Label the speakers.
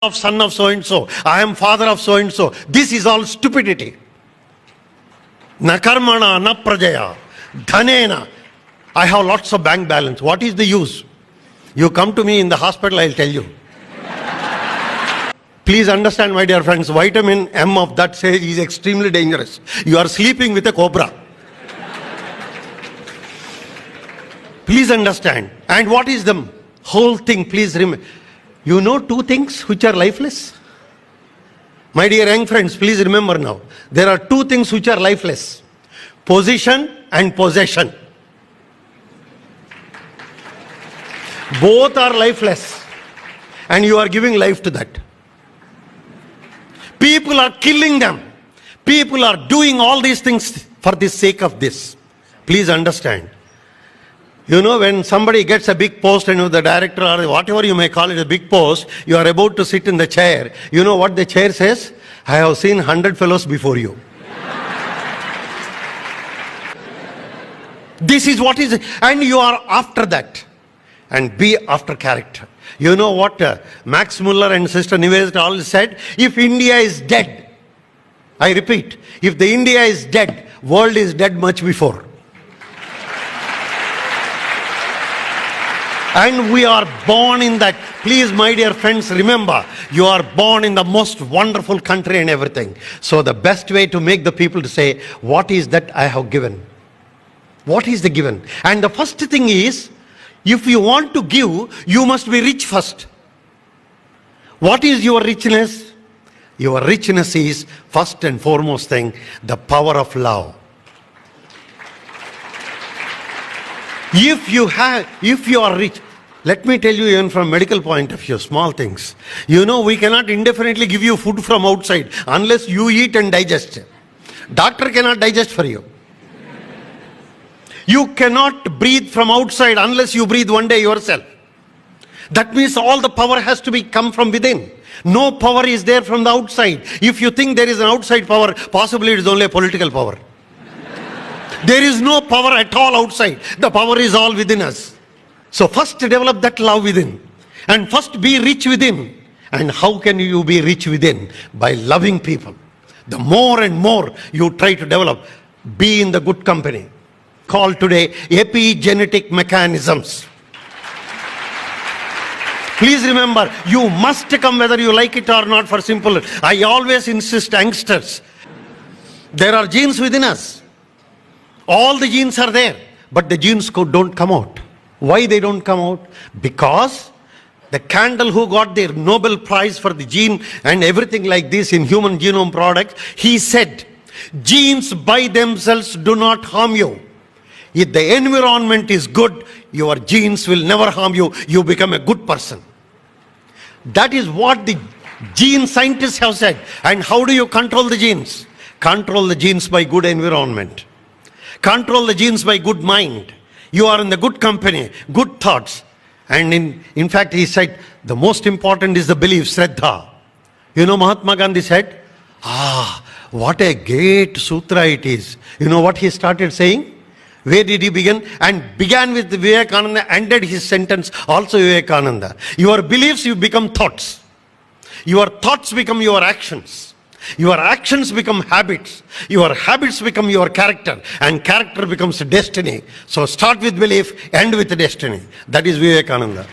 Speaker 1: of son of so and so. I am father of so and so. This is all stupidity. Na karmana, na prajaya, dhanena. I have lots of bank balance. What is the use? You come to me in the hospital, I'll tell you. Please understand, my dear friends, vitamin M of that sage is extremely dangerous. You are sleeping with a cobra. Please understand. And what is the whole thing? Please remember. You know two things which are lifeless? My dear young friends, please remember now. There are two things which are lifeless. Position and possession. Both are lifeless. And you are giving life to that. People are killing them. People are doing all these things for the sake of this. Please understand. You know, when somebody gets a big post and the director or whatever you may call it, a big post, you are about to sit in the chair. You know what the chair says? I have seen 100 fellows before you. This is what is, and you are after that. And be after character. You know what Max Muller and Sister Nivedita all said? If India is dead, I repeat, if the India is dead, world is dead much before. And we are born in that. Please, my dear friends, remember, you are born in the most wonderful country and everything. So the best way to make the people to say, what is that I have given? What is the given? And the first thing is, if you want to give, you must be rich first. What is your richness? Your richness is, first and foremost thing, the power of love. If you are rich, let me tell you even from medical point of view, small things. You know, we cannot indefinitely give you food from outside unless you eat and digest. Doctor cannot digest for you. You cannot breathe from outside unless you breathe one day yourself. That means all the power has to come from within. No power is there from the outside. If you think there is an outside power, possibly it is only a political power. There is no power at all outside. The power is all within us. So first develop that love within. And first be rich within. And how can you be rich within? By loving people. The more and more you try to develop, be in the good company. Called today epigenetic mechanisms. Please remember, you must come whether you like it or not for simple. I always insist, youngsters, there are genes within us. All the genes are there, but the genes don't come out. Why they don't come out? Because the Candle who got the Nobel Prize for the gene and everything like this in human genome products, he said, genes by themselves do not harm you. If the environment is good, your genes will never harm you. You become a good person. That is what the gene scientists have said. And how do you control the genes? Control the genes by good environment. Control the genes by good mind. You are in the good company, good thoughts. And in fact, he said, the most important is the belief, Shraddha. You know, Mahatma Gandhi said, what a great sutra it is. You know what he started saying? Where did he begin? And began with Vivekananda, ended his sentence also Vivekananda. Your beliefs, you become thoughts. Your thoughts become your actions. Your actions become habits. Your habits become your character. And character becomes destiny. So start with belief, end with destiny. That is Vivekananda.